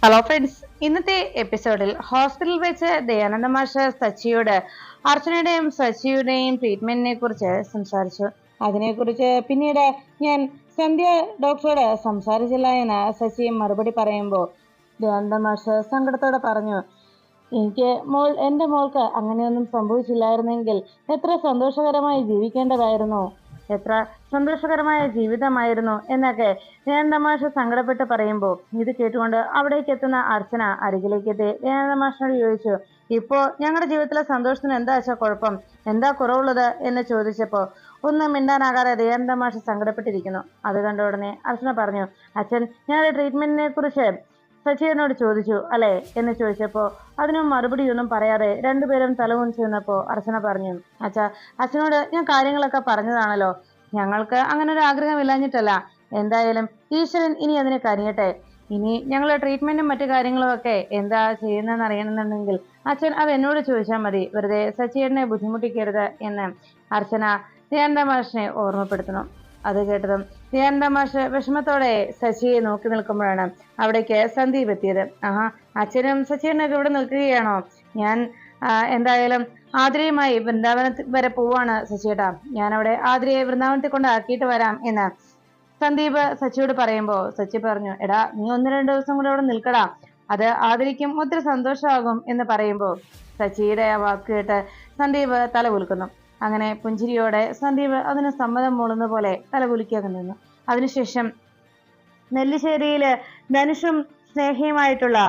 Hello friends, ഇന്നത്തെ എപ്പിസോഡിൽ ഹോസ്പിറ്റലിൽ വെച്ച് ദയാനന്ദ മാഷ് സച്ചിയോട് അർച്ചനയുടെയും സച്ചിയുടെയും ട്രീറ്റ്മെന്റിനെ കുറിച്ച് സംസാരിച്ചു. അതിനെക്കുറിച്ച് പിന്നീട് ഞാൻ സന്ധ്യ ഡോക്ടറോട് സംസാരിച്ചില്ല എന്ന് സച്ചി മറുപടി പറയുമ്പോൾ ദയാനന്ദ മാഷ് സങ്കടത്തോടെ പറഞ്ഞു, എന്റെ മോൾക്ക് അങ്ങനെയൊന്നും സംഭവിച്ചില്ലായിരുന്നെങ്കിൽ എത്ര സന്തോഷകരമായി ജീവിക്കേണ്ടതായിരുന്നു, എത്ര സന്തോഷകരമായ ജീവിതമായിരുന്നു എന്നൊക്കെ ദയാനന്ദ സങ്കടപ്പെട്ട് പറയുമ്പോൾ ഇത് കേട്ടുകൊണ്ട് അവിടേക്ക് എത്തുന്ന അർച്ചന അരികിലേക്ക് എത്തി ദയാനന്ദ ചോദിച്ചു, ഇപ്പോ ഞങ്ങളുടെ ജീവിതത്തിലെ സന്തോഷത്തിന് എന്താ വെച്ചാൽ കുഴപ്പം, എന്താ കുറവുള്ളത് എന്ന് ചോദിച്ചപ്പോ ഒന്നും മിണ്ടാനാകാതെ ദയാനന്ദ സങ്കടപ്പെട്ടിരിക്കുന്നു. അത് കണ്ട ഉടനെ അർച്ചന പറഞ്ഞു, അച്ഛൻ ഞങ്ങളുടെ ട്രീറ്റ്മെന്റിനെ കുറിച്ച് സച്ചിനോട് ചോദിച്ചു അല്ലേ എന്ന് ചോദിച്ചപ്പോ അതിനും മറുപടിയൊന്നും പറയാതെ രണ്ടുപേരും തലകുനിച്ചു നിന്നപ്പോ അർച്ചന പറഞ്ഞു, അച്ഛനോട് ഞാൻ കാര്യങ്ങളൊക്കെ പറഞ്ഞതാണല്ലോ, ഞങ്ങൾക്ക് അങ്ങനെ ഒരു ആഗ്രഹം ഇല്ലാഞ്ഞിട്ടല്ല, എന്തായാലും ഈശ്വരൻ ഇനി അതിന് കനിയട്ടെ, ഇനി ഞങ്ങൾ ട്രീറ്റ്മെന്റും മറ്റു കാര്യങ്ങളും ഒക്കെ എന്താ ചെയ്യുന്നതെന്ന് അറിയണമെന്നുണ്ടെങ്കിൽ അച്ഛൻ അത് എന്നോട് ചോദിച്ചാൽ മതി, വെറുതെ സച്ചിയേട്ടനെ ബുദ്ധിമുട്ടിക്കരുത് എന്ന് അർച്ചന ദയാനന്ദ ഓർമ്മപ്പെടുത്തുന്നു. അത് കേട്ടതും ദയാനന്ദ വിഷമത്തോടെ സച്ചിയെ നോക്കി നിൽക്കുമ്പോഴാണ് അവിടേക്ക് സന്ദീപ് എത്തിയത്. അച്ഛനും സച്ചിയേട്ടനൊക്കെ ഇവിടെ നിൽക്കുകയാണോ? ഞാൻ എന്തായാലും ആതിരയുമായി വൃന്ദാവനത്തിൽ വരെ പോവാണ് സച്ചിയേട്ടാ, ഞാൻ അവിടെ ആതിരയെ വൃന്ദാവനത്തിൽ കൊണ്ട് ആക്കിയിട്ട് വരാം എന്ന് സന്ദീപ് സച്ചിയോട് പറയുമ്പോ സച്ചി പറഞ്ഞു, എടാ നീ 1-2 ദിവസം കൂടെ അവിടെ നിൽക്കടാ, അത് ആതിരയ്ക്കും ഒത്തിരി സന്തോഷമാകും എന്ന് പറയുമ്പോ സച്ചിയുടെ ആ വാക്ക് കേട്ട് സന്ദീപ് തല കുലുക്കുന്നു. അങ്ങനെ പുഞ്ചിരിയോടെ സന്ദീപ് അതിന് സമ്മതം മൂളുന്ന പോലെ തലകുലിക്കാതെ നിന്നു. അതിനുശേഷം നെല്ലിശ്ശേരിയില് ധനുഷും സ്നേഹിയുമായിട്ടുള്ള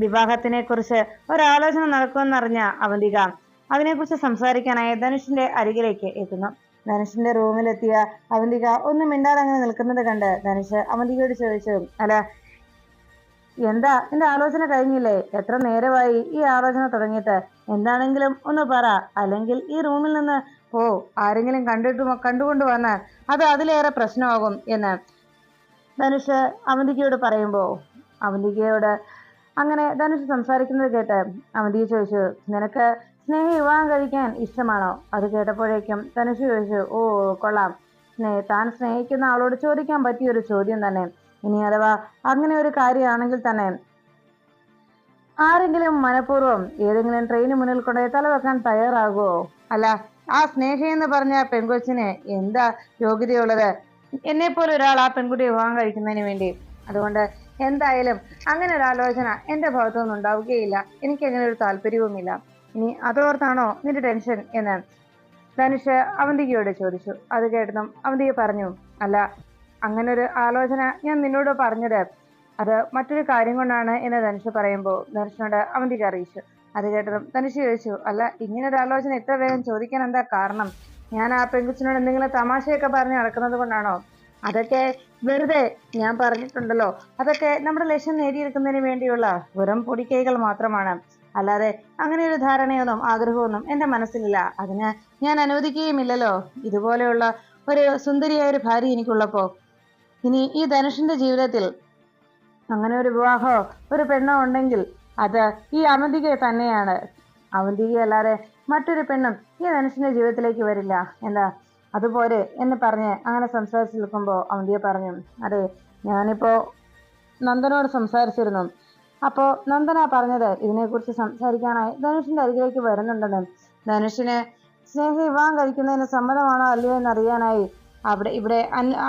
വിവാഹത്തിനെ കുറിച്ച് ഒരാലോചന നടക്കുമെന്നറിഞ്ഞ അവന്തിക അതിനെക്കുറിച്ച് സംസാരിക്കാനായി ധനുഷിന്റെ അരികിലേക്ക് എത്തുന്നു. ധനുഷിന്റെ റൂമിലെത്തിയ അവന്തിക ഒന്നും മിണ്ടാതെ അങ്ങനെ നിൽക്കുന്നത് കണ്ട് ധനുഷ് അവന്തികയോട് ചോദിച്ചു, അല്ല എന്താ നിന്റെ ആലോചന കഴിഞ്ഞില്ലേ? എത്ര നേരമായി ഈ ആലോചന തുടങ്ങിയിട്ട്? എന്താണെങ്കിലും ഒന്ന് പറ, അല്ലെങ്കിൽ ഈ റൂമിൽ നിന്ന് ആരെങ്കിലും കണ്ടുകൊണ്ട് വന്നാൽ അത് അതിലേറെ പ്രശ്നമാകും എന്ന് ധനുഷ് അവന്തികയോട് പറയുമ്പോ അവന്തികയോട് അങ്ങനെ ധനുഷ് സംസാരിക്കുന്നത് കേട്ട് അവന്തിക ചോദിച്ചു, നിനക്ക് സ്നേഹ വിവാഹം കഴിക്കാൻ ഇഷ്ടമാണോ? അത് കേട്ടപ്പോഴേക്കും ധനുഷ് ചോദിച്ചു, കൊള്ളാം, താൻ സ്നേഹിക്കുന്ന ആളോട് ചോദിക്കാൻ പറ്റിയൊരു ചോദ്യം തന്നെ. ഇനി അഥവാ അങ്ങനെ ഒരു കാര്യമാണെങ്കിൽ തന്നെ ആരെങ്കിലും മനഃപൂർവ്വം ഏതെങ്കിലും ട്രെയിന് മുന്നിൽ കൊണ്ടുപോയി തലവെക്കാൻ തയ്യാറാകുമോ? അല്ല, ആ സ്നേഹ എന്ന് പറഞ്ഞ പെൺകൊച്ചിന് എന്താ യോഗ്യതയുള്ളത് എന്നെ പോലെ ഒരാൾ ആ പെൺകുട്ടിയെ വിവാഹം കഴിക്കുന്നതിന് വേണ്ടി? അതുകൊണ്ട് എന്തായാലും അങ്ങനെ ഒരു ആലോചന എന്റെ ഭാഗത്തുനിന്ന് ഉണ്ടാവുകയില്ല, എനിക്ക് അങ്ങനെ ഒരു താല്പര്യവുമില്ല. ഇനി അതോർത്താണോ നിന്റെ ടെൻഷൻ എന്ന് ധനുഷ് അവന്തികയോട് ചോദിച്ചു. അത് കേട്ടതും അവന്തിക പറഞ്ഞു, അല്ല, അങ്ങനെ ഒരു ആലോചന ഞാൻ നിന്നോട് പറഞ്ഞത് അത് മറ്റൊരു കാര്യം കൊണ്ടാണ് എന്ന് ധനുഷ് പറയുമ്പോൾ ധനുഷിനോട് അവന്തിക അറിയിച്ചു. അത് കേട്ടതും ധനുഷ് ചോദിച്ചു, അല്ല, ഇങ്ങനെ ഒരു ആലോചന ഇത്ര വേഗം ചോദിക്കാൻ എന്താ കാരണം? ഞാൻ ആ പെൺകുച്ചിനോട് എന്തെങ്കിലും തമാശയൊക്കെ പറഞ്ഞ് നടക്കുന്നത് കൊണ്ടാണോ? അതൊക്കെ വെറുതെ ഞാൻ പറഞ്ഞിട്ടുണ്ടല്ലോ, അതൊക്കെ നമ്മുടെ ലക്ഷ്യം നേടിയെടുക്കുന്നതിന് വേണ്ടിയുള്ള വെറും പൊടിക്കൈകൾ മാത്രമാണ്, അല്ലാതെ അങ്ങനെ ഒരു ധാരണയൊന്നും ആഗ്രഹമൊന്നും എന്റെ മനസ്സിലില്ല, അതിന് ഞാൻ അനുവദിക്കുകയുമില്ലല്ലോ. ഇതുപോലെയുള്ള ഒരു സുന്ദരിയായ ഒരു ഭാര്യ എനിക്കുള്ളപ്പോ ഇനി ഈ ധനുഷിന്റെ ജീവിതത്തിൽ അങ്ങനെ ഒരു വിവാഹമോ ഒരു പെണ്ണോ ഉണ്ടെങ്കിൽ അത് ഈ അവന്തിക തന്നെയാണ്. അവന്തികയല്ലാതെ മറ്റൊരു പെണ്ണും ഈ ധനുഷിന്റെ ജീവിതത്തിലേക്ക് വരില്ല. എന്താ അതുപോലെ എന്ന് പറഞ്ഞ് അങ്ങനെ സംസാരിച്ചു നിൽക്കുമ്പോൾ അവന്തിക പറഞ്ഞു, അതെ, ഞാനിപ്പോ നന്ദനോട് സംസാരിച്ചിരുന്നു. അപ്പോ നന്ദന പറഞ്ഞത് ഇതിനെക്കുറിച്ച് സംസാരിക്കാനായി ധനുഷിന്റെ അരികിലേക്ക് വരുന്നുണ്ടെന്ന്. ധനുഷിന് സ്നേഹ വിവാഹം കഴിക്കുന്നതിന് സമ്മതമാണോ അല്ലയോ എന്നറിയാനായി ഇവിടെ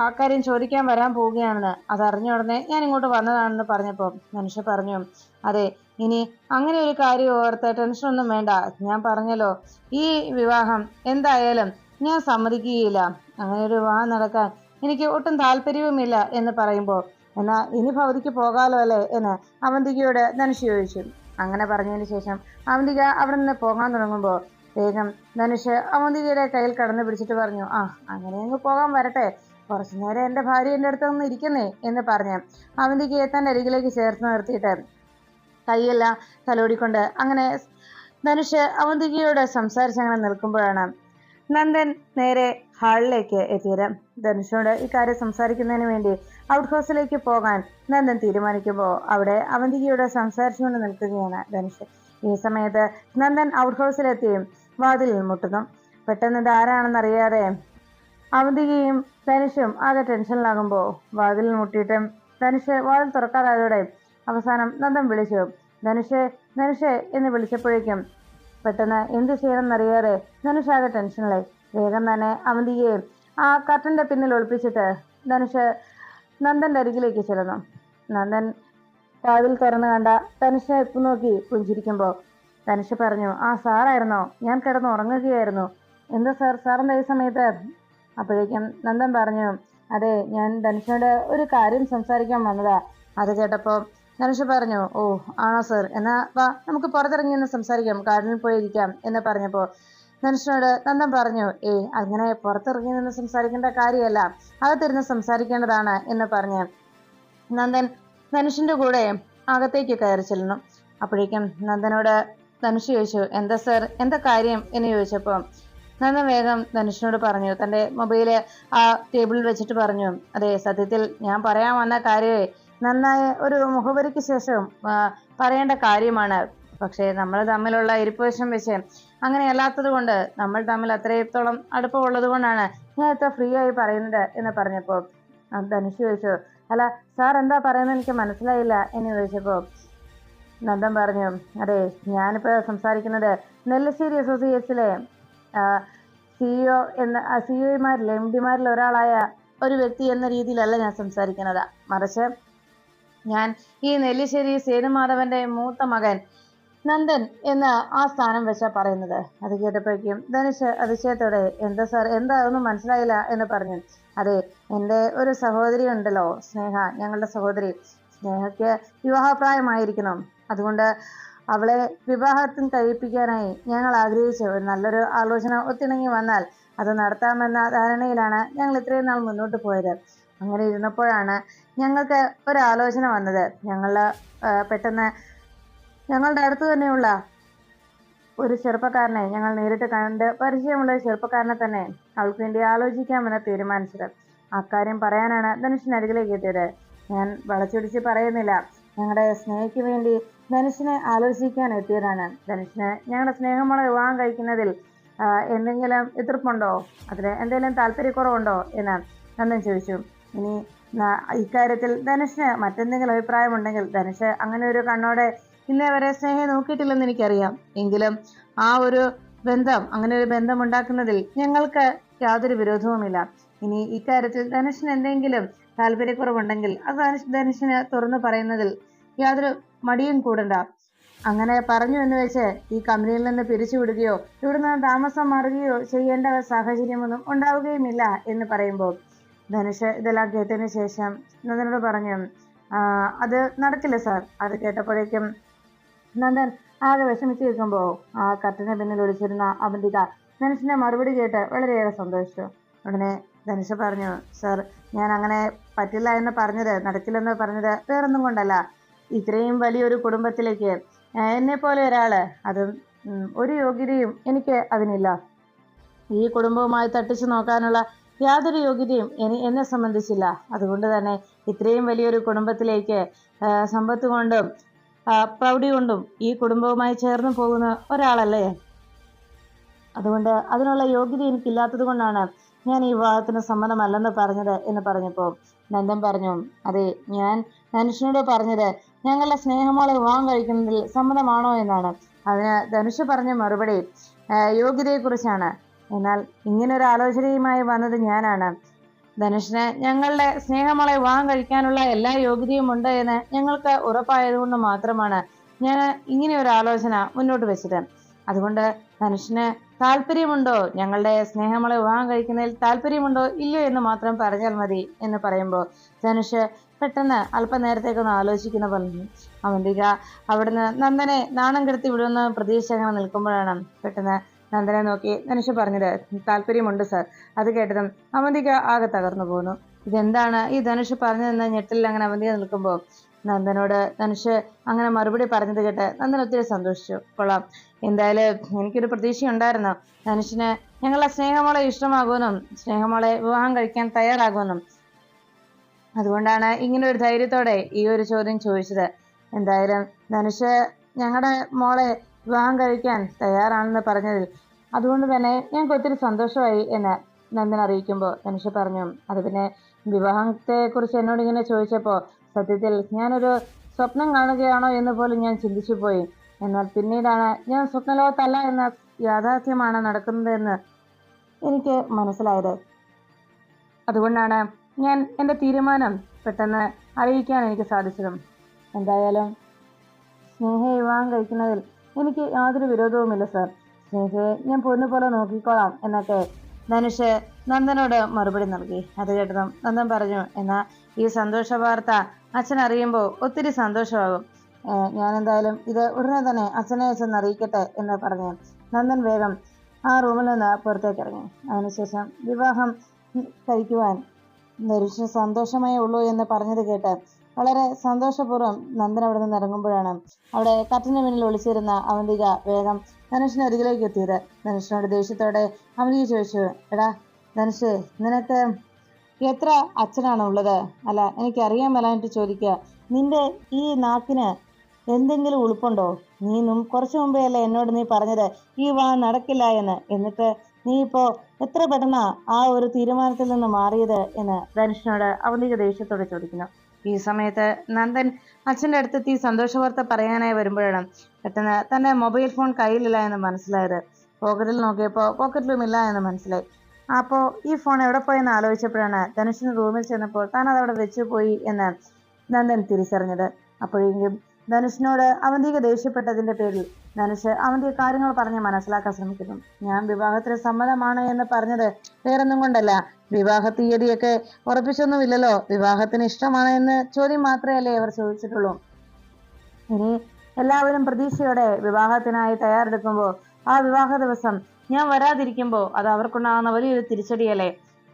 ആ കാര്യം ചോദിക്കാൻ വരാൻ പോവുകയാണെന്ന്. അതറിഞ്ഞ ഉടനെ ഞാൻ ഇങ്ങോട്ട് വന്നതാണെന്ന് പറഞ്ഞപ്പോൾ ധനുഷ് പറഞ്ഞു, അതെ, ഇനി അങ്ങനെ ഒരു കാര്യം ഓർത്ത് ടെൻഷനൊന്നും വേണ്ട, ഞാൻ പറഞ്ഞല്ലോ, ഈ വിവാഹം എന്തായാലും ഞാൻ സമ്മതിക്കുകയില്ല, അങ്ങനെ ഒരു വിവാഹം നടക്കാൻ എനിക്ക് ഒട്ടും താല്പര്യവുമില്ല എന്ന് പറയുമ്പോൾ എന്നാ ഇനി ഭവതിക്ക് പോകാലോ അല്ലേ എന്ന് അവന്തികയോട് ധനുഷ് ചോദിച്ചു. അങ്ങനെ പറഞ്ഞതിന് ശേഷം അവന്തിക അവിടെ നിന്ന് പോകാൻ തുടങ്ങുമ്പോൾ വേഗം ധനുഷ് അവന്തികയുടെ കയ്യിൽ കടന്നു പിടിച്ചിട്ട് പറഞ്ഞു, അങ്ങനെ അങ്ങ് പോകാൻ വരട്ടെ, കുറച്ചു നേരം എന്റെ ഭാര്യ എന്റെ അടുത്ത് ഒന്ന് ഇരിക്കുന്നേ എന്ന് പറഞ്ഞ് അവന്തികയെ തന്റെ അരികിലേക്ക് ചേർത്ത് നിർത്തിയിട്ട് കൈയെല്ലാം തലോടിക്കൊണ്ട് അങ്ങനെ ധനുഷ് അവന്തികയോട് സംസാരിച്ചങ്ങനെ നിൽക്കുമ്പോഴാണ് നന്ദൻ നേരെ ഹാളിലേക്ക് എത്തിയത്. ധനുഷിനോട് ഇക്കാര്യം സംസാരിക്കുന്നതിന് വേണ്ടി ഔട്ട് ഹൗസിലേക്ക് പോകാൻ നന്ദൻ തീരുമാനിക്കുമ്പോൾ അവിടെ അവന്തികയോട് സംസാരിച്ചുകൊണ്ട് നിൽക്കുകയാണ് ധനുഷ്. ഈ സമയത്ത് നന്ദൻ ഔട്ട് ഹൗസിലെത്തിയും വാതിലിൽ മുട്ടുന്നു. പെട്ടെന്ന് ഇത് ആരാണെന്നറിയാതെ അവന്തികയും ധനുഷും ആകെ ടെൻഷനിലാകുമ്പോൾ വാതിലിൽ മുട്ടിയിട്ടും ധനുഷ് വാതിൽ തുറക്കാതായതോടെ അവസാനം നന്ദൻ വിളിച്ചു, ധനുഷേ ധനുഷേ എന്ന് വിളിച്ചപ്പോഴേക്കും പെട്ടെന്ന് എന്ത് ചെയ്യണമെന്നറിയാതെ ധനുഷാകെ ടെൻഷനിലായി. വേഗം തന്നെ അവന്തികയെ ആ കർട്ടന്റെ പിന്നിൽ ഒളിപ്പിച്ചിട്ട് ധനുഷ് നന്ദന്റെ അരികിലേക്ക് ചെല്ലുന്നു. നന്ദൻ വാതിൽ തുറന്നു കണ്ട ധനുഷിനെ നോക്കി പുഞ്ചിരിക്കുമ്പോൾ ധനുഷ് പറഞ്ഞു, ആ സാറായിരുന്നോ? ഞാൻ കിടന്ന് ഉറങ്ങുകയായിരുന്നു. എന്താ സാർ എന്താ ഈ സമയത്ത്? അപ്പോഴേക്കും നന്ദൻ പറഞ്ഞു, അതെ, ഞാൻ ധനുഷിനോട് ഒരു കാര്യം സംസാരിക്കാൻ വന്നതാ. അത് കേട്ടപ്പോൾ ധനുഷ് പറഞ്ഞു, ഓ ആണോ സാർ, എന്നാ വാ നമുക്ക് പുറത്തിറങ്ങി ഒന്ന് സംസാരിക്കാം, ഗാർഡനിൽ പോയിരിക്കാം എന്ന് പറഞ്ഞപ്പോൾ ധനുഷിനോട് നന്ദൻ പറഞ്ഞു, അങ്ങനെ പുറത്തിറങ്ങി നിന്ന് സംസാരിക്കേണ്ട കാര്യമല്ല, അകത്തിരുന്ന് സംസാരിക്കേണ്ടതാണ് എന്ന് പറഞ്ഞ് നന്ദൻ ധനുഷിന്റെ കൂടെ അകത്തേക്ക് കയറി ചെല്ലുന്നു. അപ്പോഴേക്കും നന്ദനോട് ധനുഷ് ചോദിച്ചു, എന്താ സാർ, എന്താ കാര്യം എന്ന് ചോദിച്ചപ്പോൾ നന്ദൻ വേഗം ധനുഷിനോട് പറഞ്ഞു, തന്റെ മൊബൈല് ആ ടേബിളിൽ വെച്ചിട്ട് പറഞ്ഞു, അതെ, സത്യത്തിൽ ഞാൻ പറയാൻ വന്ന കാര്യമേ നന്നായ ഒരു മുഖവരിക്ക് ശേഷം പറയേണ്ട കാര്യമാണ്. പക്ഷേ നമ്മൾ തമ്മിലുള്ള ഇരിപ്പുവശം വെച്ച് അങ്ങനെ അല്ലാത്തത് കൊണ്ട്, നമ്മൾ തമ്മിൽ അത്രത്തോളം അടുപ്പമുള്ളത് കൊണ്ടാണ് ഞാൻ ഇത്ര ഫ്രീ ആയി പറയുന്നത് എന്ന് പറഞ്ഞപ്പോൾ ധനുഷ് ചോദിച്ചു, അല്ല സാർ എന്താ പറയുന്നത് എനിക്ക് മനസ്സിലായില്ല എന്ന് ചോദിച്ചപ്പോൾ നന്ദൻ പറഞ്ഞു, അതെ, ഞാനിപ്പോൾ സംസാരിക്കുന്നത് നെല്ലശ്ശേരി അസോസിയേറ്റ്സിലെ സിഇഒ സിഇഒമാരിൽ MD-മാരിൽ ഒരാളായ ഒരു വ്യക്തി എന്ന രീതിയിലല്ല ഞാൻ സംസാരിക്കുന്നത്. മറിച്ച് ഞാൻ ഈ നെല്ലിശ്ശേരി സേതുമാധവന്റെ മൂത്ത മകൻ നന്ദൻ എന്ന ആ സ്ഥാനം വെച്ചാ പറയുന്നത്. അത് കേട്ടപ്പോഴേക്കും ധനുഷ് അതിശയത്തോടെ, എന്താ സാർ, എന്താ ഒന്നും മനസ്സിലായില്ല എന്ന് പറഞ്ഞു. അതെ, എൻ്റെ ഒരു സഹോദരി ഉണ്ടല്ലോ, സ്നേഹ, ഞങ്ങളുടെ സഹോദരി സ്നേഹയ്ക്ക് വിവാഹപ്രായമായിരിക്കണം. അതുകൊണ്ട് അവളെ വിവാഹത്തിന് കഴിപ്പിക്കാനായി ഞങ്ങൾ ആഗ്രഹിച്ചു നല്ലൊരു ആലോചന ഒത്തിണങ്ങി വന്നാൽ അത് നടത്താമെന്ന ധാരണയിലാണ് ഞങ്ങൾ ഇത്രയും നാൾ മുന്നോട്ട് പോയത്. അങ്ങനെ ഇരുന്നപ്പോഴാണ് ഞങ്ങൾക്ക് ഒരാലോചന വന്നത്. പെട്ടെന്ന് ഞങ്ങളുടെ അടുത്ത് തന്നെയുള്ള ഒരു ചെറുപ്പക്കാരനെ ഞങ്ങൾ നേരിട്ട് കണ്ട് പരിചയമുള്ള ചെറുപ്പക്കാരനെ തന്നെ അവൾക്ക് വേണ്ടി ആലോചിക്കാമെന്ന് തീരുമാനിച്ചത്. അക്കാര്യം പറയാനാണ് ധനുഷിനരികിലേക്ക് എത്തിയത്. ഞാൻ വളച്ചൊടിച്ച് പറയുന്നില്ല, ഞങ്ങളുടെ സ്നേഹയ്ക്ക് വേണ്ടി ധനുഷിനെ ആലോചിക്കാൻ എത്തിയതാണ്. ധനുഷിന് ഞങ്ങളുടെ സ്നേഹമോളെ വിവാഹം കഴിക്കുന്നതിൽ എന്തെങ്കിലും എതിർപ്പുണ്ടോ, അതിന് എന്തെങ്കിലും താല്പര്യക്കുറവുണ്ടോ എന്ന് നന്ദൻ ചോദിച്ചു. ഇനി ഇക്കാര്യത്തിൽ ധനുഷിന് മറ്റെന്തെങ്കിലും അഭിപ്രായമുണ്ടെങ്കിൽ ധനുഷ് അങ്ങനെ ഒരു കണ്ണോടെ ഇന്നേ വരെ സ്നേഹം നോക്കിയിട്ടില്ലെന്ന് എനിക്കറിയാം. എങ്കിലും ആ ഒരു ബന്ധം, അങ്ങനെ ഒരു ബന്ധം ഉണ്ടാക്കുന്നതിൽ ഞങ്ങൾക്ക് യാതൊരു വിരോധവുമില്ല. ഇനി ഇക്കാര്യത്തിൽ ധനുഷിന് എന്തെങ്കിലും താല്പര്യക്കുറവുണ്ടെങ്കിൽ അത് ധനുഷിന് തുറന്നു പറയുന്നതിൽ യാതൊരു മടിയും കൂടണ്ട. അങ്ങനെ പറഞ്ഞു എന്ന് വെച്ച് ഈ കമ്പനിയിൽ നിന്ന് പിരിച്ചുവിടുകയോ ഇവിടുന്ന് താമസം മാറുകയോ ചെയ്യേണ്ട സാഹചര്യമൊന്നും ഉണ്ടാവുകയുമില്ല എന്ന് പറയുമ്പോൾ ധനുഷ് ഇതെല്ലാം കേട്ടതിന് ശേഷം നന്ദനോട് പറഞ്ഞു, അത് നടക്കില്ല സാർ. അത് കേട്ടപ്പോഴേക്കും നന്ദൻ ആകെ വിഷമിച്ച് നിൽക്കുമ്പോൾ ആ കർട്ടന് പിന്നിൽ ഒളിച്ചിരുന്ന അവന്തിക ധനുഷിന്റെ മറുപടി കേട്ട് വളരെയേറെ സന്തോഷിച്ചു. ഉടനെ ധനുഷ് പറഞ്ഞു, സാർ, ഞാൻ അങ്ങനെ പറ്റില്ല എന്ന് പറഞ്ഞത്, നടക്കില്ലെന്ന് പറഞ്ഞത് വേറൊന്നും കൊണ്ടല്ല. ഇത്രയും വലിയൊരു കുടുംബത്തിലേക്ക് എന്നെ പോലെ ഒരാള്, അതും ഒരു യോഗ്യതയും എനിക്ക് അതിനില്ല. ഈ കുടുംബവുമായി തട്ടിച്ചു നോക്കാനുള്ള യാതൊരു യോഗ്യതയും എന്നെ സംബന്ധിച്ചില്ല. അതുകൊണ്ട് തന്നെ ഇത്രയും വലിയൊരു കുടുംബത്തിലേക്ക് സമ്പത്ത് കൊണ്ടും പ്രൗഢി കൊണ്ടും ഈ കുടുംബവുമായി ചേർന്ന് പോകുന്ന ഒരാളല്ലേ. അതുകൊണ്ട് അതിനുള്ള യോഗ്യത എനിക്കില്ലാത്തത് കൊണ്ടാണ് ഞാൻ ഈ വിവാഹത്തിന് സമ്മതമല്ലെന്ന് പറഞ്ഞത് എന്ന് പറഞ്ഞപ്പോൾ നന്ദൻ പറഞ്ഞു, അതെ, ഞാൻ ധനുഷിനോട് പറഞ്ഞത് ഞങ്ങളുടെ സ്നേഹമോളെ വിവാഹം കഴിക്കുന്നതിൽ സമ്മതമാണോ എന്നാണ്. അതിന് ധനുഷ് പറഞ്ഞ മറുപടി യോഗ്യതയെക്കുറിച്ചാണ്. എന്നാൽ ഇങ്ങനൊരു ആലോചനയുമായി വന്നത് ഞാനാണ്. ധനുഷിന് ഞങ്ങളുടെ സ്നേഹമോളെ വിവാഹം കഴിക്കാനുള്ള എല്ലാ യോഗ്യതയും ഉണ്ട് എന്ന് ഞങ്ങൾക്ക് ഉറപ്പായതുകൊണ്ട് മാത്രമാണ് ഞാൻ ഇങ്ങനെ ഒരു ആലോചന മുന്നോട്ട് വെച്ചത്. അതുകൊണ്ട് ധനുഷിന് താല്പര്യമുണ്ടോ, ഞങ്ങളുടെ സ്നേഹമോളെ വിവാഹം കഴിക്കുന്നതിൽ താല്പര്യമുണ്ടോ ഇല്ലയോ എന്ന് മാത്രം പറഞ്ഞാൽ മതി എന്ന് പറയുമ്പോൾ ധനുഷ് പെട്ടെന്ന് അല്പനേരത്തേക്കൊന്ന് ആലോചിക്കുന്ന പറഞ്ഞു. അവന്തിക അവിടുന്ന് നന്ദനെ നാണം കെടുത്തി വിടുമെന്ന് പ്രതീക്ഷ അങ്ങനെ നിൽക്കുമ്പോഴാണ് പെട്ടെന്ന് നന്ദനെ നോക്കി ധനുഷ് പറഞ്ഞത്, താല്പര്യമുണ്ട് സാർ. അത് കേട്ടതും അവന്തിക ആകെ തകർന്നു പോകുന്നു. ഇതെന്താണ് ഈ ധനുഷ് പറഞ്ഞതെന്ന് ഞെട്ടിൽ അങ്ങനെ അവന്തിക നിൽക്കുമ്പോൾ നന്ദനോട് ധനുഷ് അങ്ങനെ മറുപടി പറഞ്ഞത് കേട്ട് നന്ദൻ ഒത്തിരി സന്തോഷിച്ചു. കൊള്ളാം, എന്തായാലും എനിക്കൊരു പ്രതീക്ഷ ഉണ്ടായിരുന്നു ധനുഷിന് ഞങ്ങളുടെ സ്നേഹമോളെ ഇഷ്ടമാകുമെന്നും സ്നേഹമോളെ വിവാഹം കഴിക്കാൻ തയ്യാറാകുമെന്നും. അതുകൊണ്ടാണ് ഇങ്ങനെ ഒരു ധൈര്യത്തോടെ ഈ ഒരു ചോദ്യം ചോദിച്ചത്. എന്തായാലും ധനുഷ് ഞങ്ങളുടെ മോളെ വിവാഹം കഴിക്കാൻ തയ്യാറാണെന്ന് പറഞ്ഞതിൽ അതുകൊണ്ട് തന്നെ ഞങ്ങൾക്ക് ഒത്തിരി സന്തോഷമായി എന്ന് നന്ദൻ അറിയിക്കുമ്പോൾ ധനുഷ് പറഞ്ഞു, അത് പിന്നെ വിവാഹത്തെ കുറിച്ച് എന്നോട് ഇങ്ങനെ ചോദിച്ചപ്പോൾ സത്യത്തിൽ ഞാനൊരു സ്വപ്നം കാണുകയാണോ എന്ന് പോലും ഞാൻ ചിന്തിച്ചു പോയി. എന്നാൽ പിന്നീടാണ് ഞാൻ സ്വപ്നലോകത്തല്ല എന്ന യാഥാർത്ഥ്യമാണ് നടക്കുന്നതെന്ന് എനിക്ക് മനസ്സിലായത്. അതുകൊണ്ടാണ് ഞാൻ എൻ്റെ തീരുമാനം പെട്ടെന്ന് അറിയിക്കാൻ എനിക്ക് സാധിച്ചതും. എന്തായാലും സ്നേഹയെ വിവാഹം കഴിക്കുന്നതിൽ എനിക്ക് യാതൊരു വിരോധവുമില്ല സർ. സ്നേഹയെ ഞാൻ പൊന്നുപോലെ നോക്കിക്കോളാം എന്നൊക്കെ ധനുഷ് നന്ദനോട് മറുപടി നൽകി. അത് കേട്ടതും നന്ദൻ പറഞ്ഞു, എന്നാ ഈ സന്തോഷ വാർത്ത അച്ഛൻ അറിയുമ്പോൾ ഒത്തിരി സന്തോഷമാകും. ഞാൻ എന്തായാലും ഇത് ഉടനെ തന്നെ അച്ഛനെ ചെന്ന് അറിയിക്കട്ടെ എന്ന് പറഞ്ഞ് നന്ദൻ വേഗം ആ റൂമിൽ നിന്ന് പുറത്തേക്ക് ഇറങ്ങി. അതിനുശേഷം വിവാഹം കഴിക്കുവാൻ ധനുഷിന് സന്തോഷമേ ഉള്ളൂ എന്ന് പറഞ്ഞത് കേട്ട് വളരെ സന്തോഷപൂർവ്വം നന്ദൻ അവിടെ നിന്ന് ഇറങ്ങുമ്പോഴാണ് അവിടെ കട്ടിന് മുന്നിൽ ഒളിച്ചിരുന്ന അവന്തിക വേഗം ധനുഷിന് അരികിലേക്ക് എത്തിയത്. ധനുഷിനോട് ദേഷ്യത്തോടെ അവന്തിക ചോദിച്ചു, എടാ ധനുഷ്, നിനക്ക് എത്ര അച്ഛനാണ് ഉള്ളത്? അല്ല, എനിക്കറിയാൻ മേലാഞ്ഞിട്ട് ചോദിക്കുക. നിന്റെ ഈ നാക്കിന് എന്തെങ്കിലും ഉളുപ്പുണ്ടോ? നീ കുറച്ചു മുമ്പേ അല്ലേ എന്നോട് നീ പറഞ്ഞത് ഈ നടക്കില്ല എന്ന്. എന്നിട്ട് നീ ഇപ്പോ എത്ര പെട്ടെന്നാ ആ ഒരു തീരുമാനത്തിൽ നിന്ന് മാറിയത് എന്ന് ധനുഷിനോട് അവന്തിക ദേഷ്യത്തോടെ ചോദിക്കുന്നു. ഈ സമയത്ത് നന്ദൻ അച്ഛൻ്റെ അടുത്തെത്തി സന്തോഷ വാർത്ത പറയാനായി വരുമ്പോഴാണ് പെട്ടെന്ന് തൻ്റെ മൊബൈൽ ഫോൺ കയ്യിലില്ല എന്ന് മനസ്സിലായത്. പോക്കറ്റിൽ നോക്കിയപ്പോൾ പോക്കറ്റിലും ഇല്ല എന്ന് മനസ്സിലായി. അപ്പോൾ ഈ ഫോൺ എവിടെ പോയെന്ന് ആലോചിച്ചപ്പോഴാണ് ധനുഷിന് റൂമിൽ ചെന്നപ്പോൾ താൻ അതവിടെ വെച്ചു പോയി എന്ന് നന്ദൻ തിരിച്ചറിഞ്ഞത്. അപ്പോഴെങ്കിലും ധനുഷിനോട് അവന്തിക ദേഷ്യപ്പെട്ടതിന്റെ പേരിൽ ധനുഷ് അവന്തിക കാര്യങ്ങൾ പറഞ്ഞ് മനസ്സിലാക്കാൻ ശ്രമിക്കുന്നു. ഞാൻ വിവാഹത്തിന് സമ്മതമാണ് എന്ന് പറഞ്ഞത് വേറൊന്നും കൊണ്ടല്ല, വിവാഹ തീയതിയൊക്കെ ഉറപ്പിച്ചൊന്നുമില്ലല്ലോ. വിവാഹത്തിന് ഇഷ്ടമാണ് എന്ന് ചോദ്യം മാത്രമല്ലേ അവർ ചോദിച്ചിട്ടുള്ളൂ. ഇനി എല്ലാവരും പ്രതീക്ഷയോടെ വിവാഹത്തിനായി തയ്യാറെടുക്കുമ്പോൾ ആ വിവാഹ ദിവസം ഞാൻ വരാതിരിക്കുമ്പോൾ അത് അവർക്കുണ്ടാകുന്ന വലിയൊരു തിരിച്ചടിയല്ലേ.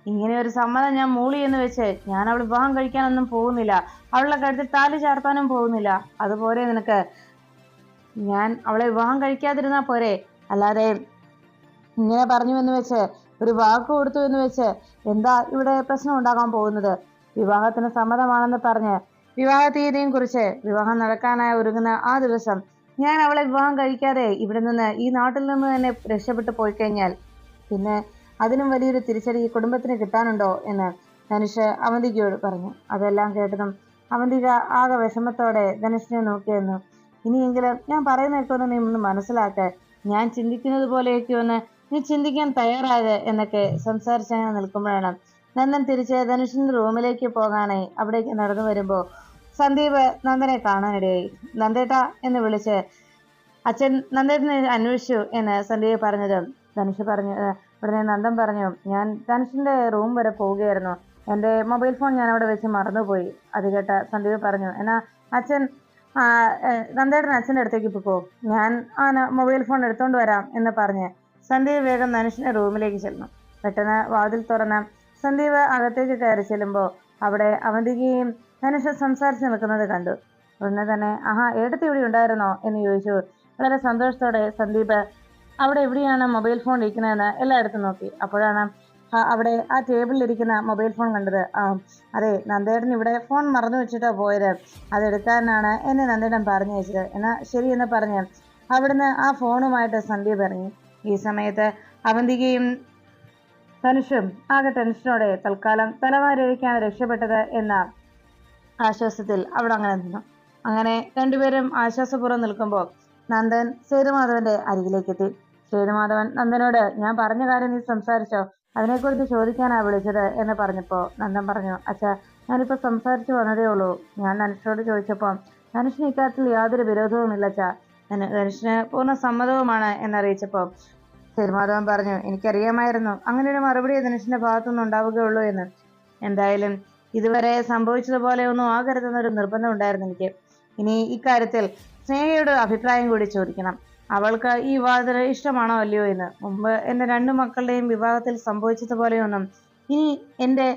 ഇങ്ങനെ ഒരു സമ്മതം ഞാൻ മൂളി എന്ന് വെച്ച് ഞാൻ അവൾ വിവാഹം കഴിക്കാനൊന്നും പോകുന്നില്ല, അവളുടെ കഴുത്തിൽ താലി ചാർത്താനും പോകുന്നില്ല. അതുപോലെ നിനക്ക് ഞാൻ അവളെ വിവാഹം കഴിക്കാതിരുന്നാ പോരെ. അല്ലാതെ ഇങ്ങനെ പറഞ്ഞു എന്ന് വെച്ച് ഒരു വാക്ക് കൊടുത്തു എന്ന് വെച്ച് എന്താ ഇവിടെ പ്രശ്നം ഉണ്ടാകാൻ പോകുന്നത്? വിവാഹത്തിന് സമ്മതമാണെന്ന് പറഞ്ഞ് വിവാഹ തീയതിയും കുറിച്ച് വിവാഹം നടക്കാനായി ഒരുങ്ങുന്ന ആ ദിവസം ഞാൻ അവളെ വിവാഹം കഴിക്കാതെ ഇവിടെ നിന്ന് ഈ നാട്ടിൽ നിന്ന് തന്നെ രക്ഷപ്പെട്ടു പോയി കഴിഞ്ഞാൽ പിന്നെ അതിനും വലിയൊരു തിരിച്ചടി ഈ കുടുംബത്തിന് കിട്ടാനുണ്ടോ എന്ന് ധനുഷ് അവന്തികയോട് പറഞ്ഞു. അതെല്ലാം കേട്ടതും അവന്തിക ആകെ വിഷമത്തോടെ ധനുഷിനെ നോക്കിയിരുന്നു. ഇനിയെങ്കിലും ഞാൻ പറയുന്നതൊക്കെ ഒന്ന് നീ ഒന്ന് മനസ്സിലാക്ക, ഞാൻ ചിന്തിക്കുന്നത് പോലെയൊക്കെ ഒന്ന് നീ ചിന്തിക്കാൻ തയ്യാറായത് എന്നൊക്കെ സംസാരിച്ചങ്ങനെ നിൽക്കുമ്പോഴാണ് നന്ദൻ തിരിച്ച് ധനുഷിന്റെ റൂമിലേക്ക് പോകാനായി അവിടേക്ക് നടന്നു വരുമ്പോൾ സന്ദീപ് നന്ദനെ കാണാനിടയായി. നന്ദേട്ട എന്ന് വിളിച്ച് അച്ഛൻ നന്ദേട്ടനെ അന്വേഷിച്ചു എന്ന് സന്ദീപ് പറഞ്ഞതും ധനുഷ് പറഞ്ഞു. ഉടനെ നന്ദൻ പറഞ്ഞു, ഞാൻ ധനുഷിന്റെ റൂം വരെ പോവുകയായിരുന്നു, എൻ്റെ മൊബൈൽ ഫോൺ ഞാൻ അവിടെ വെച്ച് മറന്നുപോയി. അത് കേട്ട സന്ദീപ് പറഞ്ഞു, എന്നാ അച്ഛൻ നന്ദേട്ടൻ അച്ഛൻ്റെ അടുത്തേക്ക് പോക്കോ, ഞാൻ ആ മൊബൈൽ ഫോൺ എടുത്തോണ്ട് വരാം എന്ന് പറഞ്ഞ് സന്ദീപ് വേഗം ധനുഷിന്റെ റൂമിലേക്ക് ചെല്ലുന്നു. പെട്ടെന്ന് വാതിൽ തുറന്ന് സന്ദീപ് അകത്തേക്ക് കയറി ചെല്ലുമ്പോൾ അവിടെ അവന്തികയും ധനുഷ് സംസാരിച്ച് നിൽക്കുന്നത് കണ്ടു. ഉടനെ തന്നെ ആഹാ, ഏട്ടത്തി ഇവിടെ ഉണ്ടായിരുന്നോ എന്ന് ചോദിച്ചു. വളരെ സന്തോഷത്തോടെ സന്ദീപ് അവിടെ എവിടെയാണ് മൊബൈൽ ഫോൺ ഇരിക്കുന്നതെന്ന് എല്ലായിടത്തും നോക്കി. അപ്പോഴാണ് അവിടെ ആ ടേബിളിലിരിക്കുന്ന മൊബൈൽ ഫോൺ കണ്ടത്. അതെ, നന്ദേട്ടൻ ഇവിടെ ഫോൺ മറന്നു വെച്ചിട്ടാ പോയത്, അതെടുക്കാനാണ് എന്നെ നന്ദേട്ടൻ പറഞ്ഞു വെച്ചത്. എന്നാ ശരി എന്ന് പറഞ്ഞ് അവിടുന്ന് ആ ഫോണുമായിട്ട് സന്ദീപ് ഇറങ്ങി. ഈ സമയത്ത് അവന്തികയും ധനുഷും ആകെ ടെൻഷനോടെ തൽക്കാലം തലവാരൊഴിക്കാണ് രക്ഷപ്പെട്ടത് എന്ന ആശ്വാസത്തിൽ അവിടെ അങ്ങനെ നിന്നു. അങ്ങനെ രണ്ടുപേരും ആശ്വാസപൂർവ്വം നിൽക്കുമ്പോൾ നന്ദൻ സേതുമാധവന്റെ അരികിലേക്കെത്തി. സേതുമാധവൻ നന്ദനോട്, ഞാൻ പറഞ്ഞ കാര്യം നീ സംസാരിച്ചോ? അതിനെക്കുറിച്ച് ചോദിക്കാനാ വിളിച്ചത് എന്ന് പറഞ്ഞപ്പോൾ നന്ദൻ പറഞ്ഞു, അച്ഛാ, ഞാനിപ്പോൾ സംസാരിച്ചു വന്നതേ ഉള്ളൂ. ഞാൻ ധനുഷിനോട് ചോദിച്ചപ്പോൾ ധനുഷിന് ഇക്കാര്യത്തിൽ യാതൊരു വിരോധവുമില്ല അച്ഛാ, ധനുഷിന് പൂർണ്ണ സമ്മതവുമാണ് എന്നറിയിച്ചപ്പോൾ സേതുമാധവൻ പറഞ്ഞു, എനിക്കറിയാമായിരുന്നു അങ്ങനെ ഒരു മറുപടി ധനുഷിന്റെ ഭാഗത്തുനിന്ന് ഉണ്ടാവുകയുള്ളൂ എന്ന്. എന്തായാലും ഇതുവരെ സംഭവിച്ചതുപോലെ ഒന്നും ആകരുതെന്നൊരു നിർബന്ധം ഉണ്ടായിരുന്നു എനിക്ക്. ഇനി ഇക്കാര്യത്തിൽ സ്നേഹയുടെ അഭിപ്രായം കൂടി ചോദിക്കണം. അവൾക്ക് ഈ വിവാഹത്തിന് ഇഷ്ടമാണോ അല്ലയോ എന്ന്. മുമ്പ് എൻ്റെ രണ്ടു മക്കളുടെയും വിവാഹത്തിൽ സംഭവിച്ചതുപോലെയൊന്നും ഇനി എൻ്റെ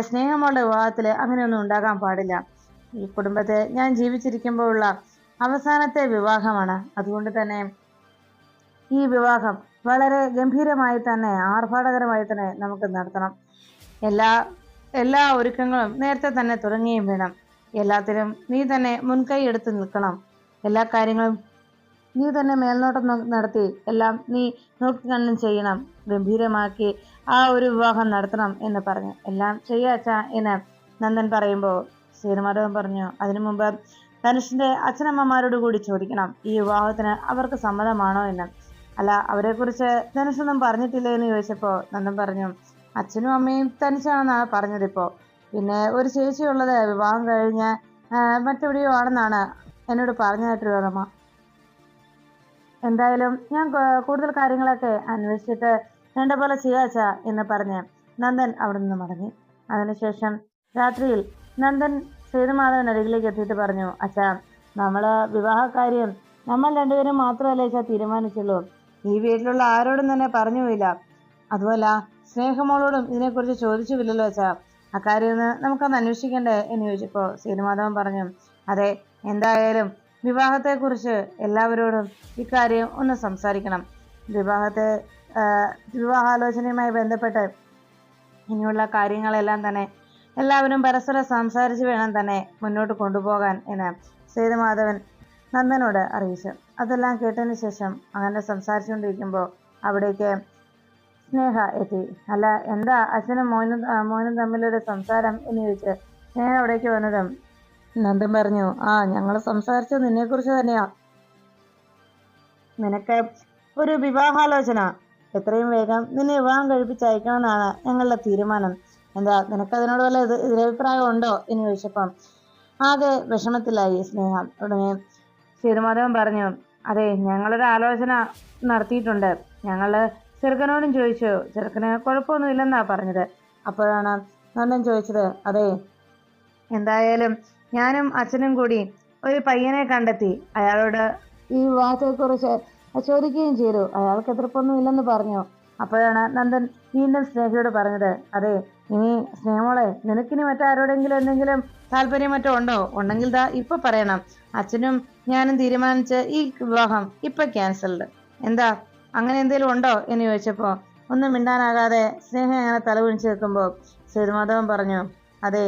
സ്നേഹമുള്ള വിവാഹത്തിൽ അങ്ങനെയൊന്നും ഉണ്ടാകാൻ പാടില്ല. ഈ കുടുംബത്തെ ഞാൻ ജീവിച്ചിരിക്കുമ്പോഴുള്ള അവസാനത്തെ വിവാഹമാണ്. അതുകൊണ്ട് തന്നെ ഈ വിവാഹം വളരെ ഗംഭീരമായി തന്നെ ആർഭാടകരമായി തന്നെ നമുക്ക് നടത്തണം. എല്ലാ ഒരുക്കങ്ങളും നേരത്തെ തന്നെ തുടങ്ങുകയും വേണം. എല്ലാത്തിനും നീ തന്നെ മുൻകൈ എടുത്ത് നിൽക്കണം. എല്ലാ കാര്യങ്ങളും നീ തന്നെ മേൽനോട്ടം നടത്തി എല്ലാം നീ നോക്കിക്കണ്ണും ചെയ്യണം. ഗംഭീരമാക്കി ആ ഒരു വിവാഹം നടത്തണം എന്ന് പറഞ്ഞു. എല്ലാം ചെയ്യാച്ച എന്ന് നന്ദൻ പറയുമ്പോൾ സേതുമാധവൻ പറഞ്ഞു, അതിനു മുമ്പ് ധനുഷിന്റെ അച്ഛനമ്മമാരോട് കൂടി ചോദിക്കണം ഈ വിവാഹത്തിന് അവർക്ക് സമ്മതമാണോ എന്ന്. അല്ല, അവരെക്കുറിച്ച് ധനുഷൊന്നും പറഞ്ഞിട്ടില്ലേ എന്ന് ചോദിച്ചപ്പോ നന്ദൻ പറഞ്ഞു, അച്ഛനും അമ്മയും തനിച്ചാണെന്നാണ് പറഞ്ഞതിപ്പോ. പിന്നെ ഒരു ചേച്ചിയുള്ളത് വിവാഹം കഴിഞ്ഞ് മറ്റെവിടെയോ ആണെന്നാണ് എന്നോട് പറഞ്ഞതായിട്ടൊരു ഓർമ്മ. എന്തായാലും ഞാൻ കൂടുതൽ കാര്യങ്ങളൊക്കെ അന്വേഷിച്ചിട്ട് വേണ്ട പോലെ ചെയ്യാച്ച എന്ന് പറഞ്ഞ് നന്ദൻ അവിടെ നിന്ന് മടങ്ങി. അതിനുശേഷം രാത്രിയിൽ നന്ദൻ സേതുമാധവൻ അരികിലേക്ക് എത്തിയിട്ട് പറഞ്ഞു, അച്ഛാ, വിവാഹകാര്യം നമ്മൾ രണ്ടുപേരും മാത്രമല്ലേ അച്ഛാ തീരുമാനിച്ചുള്ളൂ. ഈ വീട്ടിലുള്ള ആരോടും തന്നെ പറഞ്ഞുമില്ല. അതുമല്ല സ്നേഹമോളോടും ഇതിനെക്കുറിച്ച് ചോദിച്ചുമില്ലല്ലോ അച്ഛാ. അക്കാര്യം ഒന്ന് നമുക്കൊന്ന് അന്വേഷിക്കണ്ടേ എന്ന് ചോദിച്ചപ്പോ സേതുമാധവൻ പറഞ്ഞു, അതെ, എന്തായാലും വിവാഹത്തെക്കുറിച്ച് എല്ലാവരോടും ഇക്കാര്യം ഒന്ന് സംസാരിക്കണം. വിവാഹാലോചനയുമായി ബന്ധപ്പെട്ട് ഇനിയുള്ള കാര്യങ്ങളെല്ലാം തന്നെ എല്ലാവരും പരസ്പരം സംസാരിച്ച് വേണം തന്നെ മുന്നോട്ട് കൊണ്ടുപോകാൻ എന്ന് സേതുമാധവൻ നന്ദനോട് അറിയിച്ചു. അതെല്ലാം കേട്ടതിന് ശേഷം അങ്ങനെ സംസാരിച്ചുകൊണ്ടിരിക്കുമ്പോൾ അവിടേക്ക് സ്നേഹ എത്തി. അല്ല, എന്താ അച്ഛനും മോനും തമ്മിലൊരു സംസാരം എന്ന് ചോദിച്ച് സ്നേഹ അവിടേക്ക് വന്നതും നന്ദൻ പറഞ്ഞു, ഞങ്ങൾ സംസാരിച്ചത് നിന്നെക്കുറിച്ച് തന്നെയാ. നിനക്ക് ഒരു വിവാഹാലോചന എത്രയും വേഗം നിന്നെ വിവാഹം കഴിപ്പിച്ചയക്കണമെന്നാണ് ഞങ്ങളുടെ തീരുമാനം. എന്താ, നിനക്കതിനോട് വല്ല എതിരഭിപ്രായം ഉണ്ടോ എന്ന് ചോദിച്ചപ്പം ആകെ വിഷമത്തിലായി സ്നേഹ. ഉടനെ സേതുമാധവൻ പറഞ്ഞു, അതെ, ഞങ്ങളൊരു ആലോചന നടത്തിയിട്ടുണ്ട്. ഞങ്ങള് ചെറുക്കനോടും ചോദിച്ചു. ചെറുക്കന് കുഴപ്പമൊന്നുമില്ലെന്നാ പറഞ്ഞത്. അപ്പോഴാണ് നന്ദൻ ചോദിച്ചത്, അതെ, എന്തായാലും ഞാനും അച്ഛനും കൂടി ഒരു പയ്യനെ കണ്ടെത്തി. അയാളോട് ഈ വിവാഹത്തെക്കുറിച്ച് ചോദിക്കുകയും ചെയ്തു. അയാൾക്ക് എതിർപ്പൊന്നും ഇല്ലെന്ന് പറഞ്ഞു. അപ്പോഴാണ് നന്ദൻ വീണ്ടും സ്നേഹയോട് പറഞ്ഞത്, അതെ, ഇനി സ്നേഹമോളെ, നിനക്കിനി മറ്റാരോടെങ്കിലും എന്തെങ്കിലും താല്പര്യം മറ്റോ ഉണ്ടോ? ഉണ്ടെങ്കിൽ ദാ ഇപ്പൊ പറയണം. അച്ഛനും ഞാനും തീരുമാനിച്ച് ഈ വിവാഹം ഇപ്പൊ ക്യാൻസൽഡ്. എന്താ, അങ്ങനെ എന്തെങ്കിലും ഉണ്ടോ എന്ന് ചോദിച്ചപ്പോ ഒന്നും മിണ്ടാനാകാതെ സ്നേഹ അങ്ങനെ തലകുനിച്ച് നിൽക്കുമ്പോൾ സേതുമാധവൻ പറഞ്ഞു, അതെ,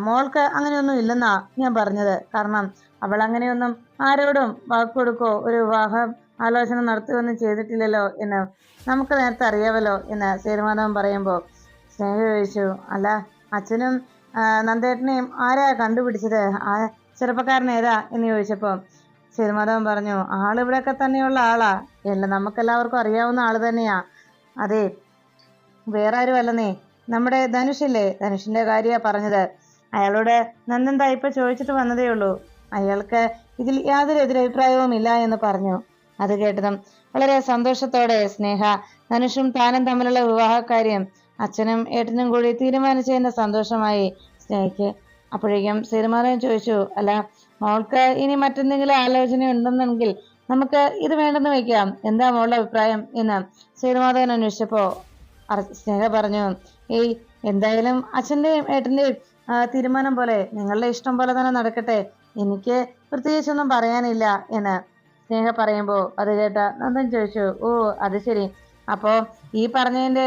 മോൾക്ക് അങ്ങനെയൊന്നും ഇല്ലെന്നാ ഞാൻ പറഞ്ഞത്. കാരണം അവൾ അങ്ങനെയൊന്നും ആരോടും വാക്കുകൊടുക്കോ ഒരു വിവാഹം ആലോചന നടത്തുകയൊന്നും ചെയ്തിട്ടില്ലല്ലോ എന്ന് നമുക്ക് നേരത്തെ അറിയാമല്ലോ എന്ന് സേതുമാധവൻ പറയുമ്പോൾ സ്നേഹ ചോദിച്ചു, അല്ല, അച്ഛനും നന്ദേട്ടനെയും ആരാ കണ്ടുപിടിച്ചത്? ആ ചെറുപ്പക്കാരൻ ഏതാ എന്ന് ചോദിച്ചപ്പോൾ സേതുമാധവൻ പറഞ്ഞു, ആളിവിടെയൊക്കെ തന്നെയുള്ള ആളാ. നമുക്കെല്ലാവർക്കും അറിയാവുന്ന ആള് തന്നെയാ. അതെ, വേറെ ആരും അല്ലെന്നേ, നമ്മുടെ ധനുഷില്ലേ, ധനുഷിന്റെ കാര്യ പറഞ്ഞത്. അയാളോട് നന്ദൻ ഇപ്പൊ ചോദിച്ചിട്ട് വന്നതേ ഉള്ളൂ. അയാൾക്ക് ഇതിൽ യാതൊരു എതിരഭിപ്രായവും ഇല്ല എന്ന് പറഞ്ഞു. അത് കേട്ടതും വളരെ സന്തോഷത്തോടെ സ്നേഹ ധനുഷും താനും തമ്മിലുള്ള വിവാഹകാര്യം അച്ഛനും ഏട്ടനും കൂടി തീരുമാനിച്ചതിന്റെ സന്തോഷമായി സ്നേഹയ്ക്ക്. അപ്പോഴേക്കും സേതുമാധവൻ ചോദിച്ചു, അല്ല, മോൾക്ക് ഇനി മറ്റെന്തെങ്കിലും ആലോചന ഉണ്ടെന്നെങ്കിൽ നമുക്ക് ഇത് വേണ്ടെന്ന് വെക്കാം. എന്താ മോളുടെ അഭിപ്രായം എന്ന് സേതുമാധവൻ അന്വേഷിച്ചപ്പോ സ്നേഹ പറഞ്ഞു, എന്തായാലും അച്ഛന്റെയും ഏട്ടന്റെയും തീരുമാനം പോലെ നിങ്ങളുടെ ഇഷ്ടം പോലെ തന്നെ നടക്കട്ടെ. എനിക്ക് പ്രത്യേകിച്ചൊന്നും പറയാനില്ല എന്ന് സ്നേഹ പറയുമ്പോ അത് കേട്ട നന്ദൻ ചോദിച്ചു, അത് ശരി. അപ്പോ ഈ പറഞ്ഞതിന്റെ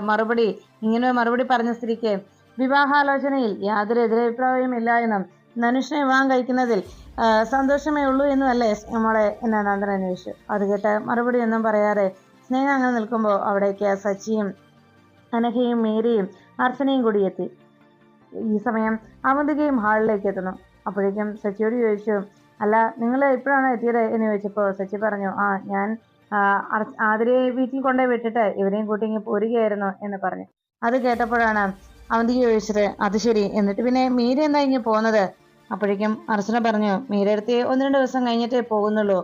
മറുപടി, ഇങ്ങനെ മറുപടി പറഞ്ഞ സ്ഥിതിക്ക് വിവാഹാലോചനയിൽ യാതൊരു എതിരഭിപ്രായവും ഇല്ല എന്നും ധനുഷിനെ വിവാഹം കഴിക്കുന്നതിൽ സന്തോഷമേ ഉള്ളൂ എന്നും അല്ലേ നമ്മളെ എന്ന് നന്ദൻ അന്വേഷിച്ചു. അത് കേട്ട് മറുപടി ഒന്നും പറയാതെ സ്നേഹ അങ്ങനെ നിൽക്കുമ്പോൾ അവിടേക്ക് സച്ചിയും അനഘയും മേരിയും അർച്ചനയും കൂടി എത്തി. ഈ സമയം അവന്തികയും ഹാളിലേക്ക് എത്തുന്നു. അപ്പോഴേക്കും സച്ചിയോട് ചോദിച്ചു, അല്ല, നിങ്ങൾ എപ്പോഴാണ് എത്തിയത് എന്ന് ചോദിച്ചപ്പോൾ സച്ചി പറഞ്ഞു, ഞാൻ ആതിരയെ വീട്ടിൽ കൊണ്ടുപോയി വിട്ടിട്ട് ഇവരെയും കൂട്ടി ഇങ്ങ് പോരുകയായിരുന്നു എന്ന് പറഞ്ഞു. അത് കേട്ടപ്പോഴാണ് അവന്തിക ചോദിച്ചത്, അത് ശരി, എന്നിട്ട് പിന്നെ മീര എന്താ ഇങ്ങ് പോകുന്നത്? അപ്പോഴേക്കും അർച്ചന പറഞ്ഞു, മീരടുത്ത് 1-2 ദിവസം കഴിഞ്ഞിട്ടേ പോകുന്നുള്ളൂ.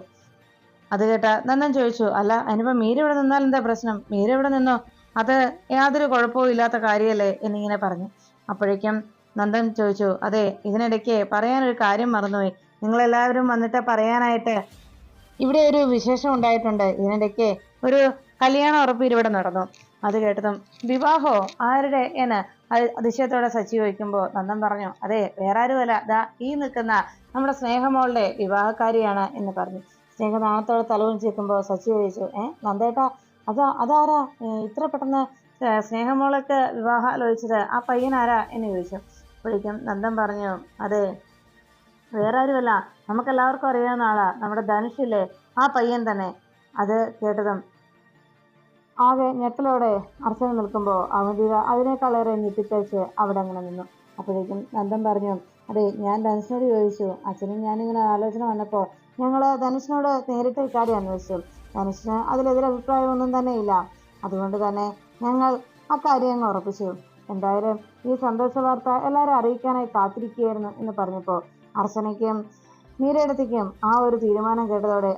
അത് കേട്ട നന്ദൻ ചോദിച്ചു, അല്ല, അതിനിപ്പോ മീര ഇവിടെ നിന്നാൽ എന്താ പ്രശ്നം? മീര ഇവിടെ നിന്നോ, അത് യാതൊരു കുഴപ്പവും ഇല്ലാത്ത കാര്യമല്ലേ എന്നിങ്ങനെ പറഞ്ഞു. അപ്പോഴേക്കും നന്ദൻ ചോദിച്ചു, അതെ, ഇതിനിടയ്ക്ക് പറയാനൊരു കാര്യം മറന്നുപോയി. നിങ്ങളെല്ലാവരും വന്നിട്ട് പറയാനായിട്ട് ഇവിടെ ഒരു വിശേഷം ഉണ്ടായിട്ടുണ്ട്. ഇതിനിടയ്ക്ക് ഒരു കല്യാണം ഉറപ്പ് ഇവിടെ നടന്നു. അത് കേട്ടതും വിവാഹോ? ആരുടെ എന്ന് അതിശയത്തോടെ സച്ചി ചോദിക്കുമ്പോൾ നന്ദൻ പറഞ്ഞു, അതെ, വേറെ ആരുമല്ല, ദാ ഈ നിൽക്കുന്ന നമ്മുടെ സ്നേഹമോളുടെ വിവാഹക്കാരിയാണ് എന്ന് പറഞ്ഞു. സ്നേഹ നാണത്തോടെ തലകുനിച്ച് നിൽക്കുമ്പോൾ സച്ചി ചോദിച്ചു, നന്ദേട്ടാ, അതാരാ ഇത്ര പെട്ടെന്ന് സ്നേഹമോളൊക്കെ വിവാഹം ആലോചിച്ചത്? ആ പയ്യൻ ആരാ എന്ന് ചോദിച്ചു. അപ്പോഴേക്കും നന്ദൻ പറഞ്ഞു, അതെ, വേറെ ആരുമല്ല, നമുക്കെല്ലാവർക്കും അറിയാവുന്ന ആളാ, നമ്മുടെ ധനുഷില്ലേ, ആ പയ്യൻ തന്നെ. അത് കേട്ടതും ആകെ ഞെട്ടലോടെ അർച്ചന നിൽക്കുമ്പോൾ അവന്തിക അതിനേക്കാളേറെ ഞെട്ടിത്തേച്ച് അവിടെ അങ്ങനെ നിന്നു. അപ്പോഴേക്കും നന്ദൻ പറഞ്ഞു, അതെ, ഞാൻ ധനുഷിനോട് ചോദിച്ചു. അച്ഛനും ഞാനിങ്ങനെ ആലോചന വന്നപ്പോൾ ഞങ്ങള് ധനുഷിനോട് നേരിട്ട് ഇക്കാര്യം അന്വേഷിച്ചു. ധനുഷിന് അതിലെതിരെ അഭിപ്രായമൊന്നും തന്നെ ഇല്ല. അതുകൊണ്ട് തന്നെ ഞങ്ങൾ അക്കാര്യം അങ്ങ് ഉറപ്പിച്ചു. എന്തായാലും ഈ സന്തോഷ വാർത്ത എല്ലാവരും അറിയിക്കാനായി കാത്തിരിക്കുകയായിരുന്നു എന്ന് പറഞ്ഞപ്പോൾ അർച്ചനയ്ക്കും മീരയിടത്തേക്കും ആ ഒരു തീരുമാനം കേട്ടതോടെ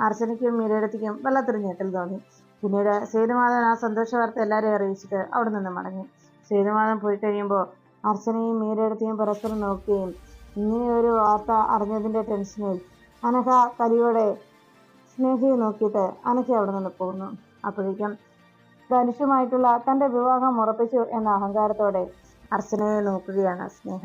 അർച്ചനയ്ക്കും മീരയിടത്തേക്കും വല്ലാത്തൊരു ഞെട്ടൽ തോന്നി. പിന്നീട് സേതുമാധവൻ ആ സന്തോഷ വാർത്ത എല്ലാവരെയും അറിയിച്ചിട്ട് അവിടെ നിന്ന് മടങ്ങി. സേതുമാധവൻ പോയി കഴിയുമ്പോൾ അർച്ചനയും മീരയിടത്തെയും പരസ്പരം നോക്കുകയും ഇങ്ങനെ ഒരു വാർത്ത അറിഞ്ഞതിന്റെ ടെൻഷനിൽ അനഘ കലിയോടെ സ്നേഹയെ നോക്കിയിട്ട് അനഘ അവിടെ നിന്ന് പോകുന്നു. അപ്പോഴേക്കും ധനുഷുമായിട്ടുള്ള തന്റെ വിവാഹം ഉറപ്പിച്ചു എന്ന അഹങ്കാരത്തോടെ അർച്ചനയെ നോക്കുകയാണ് സ്നേഹ.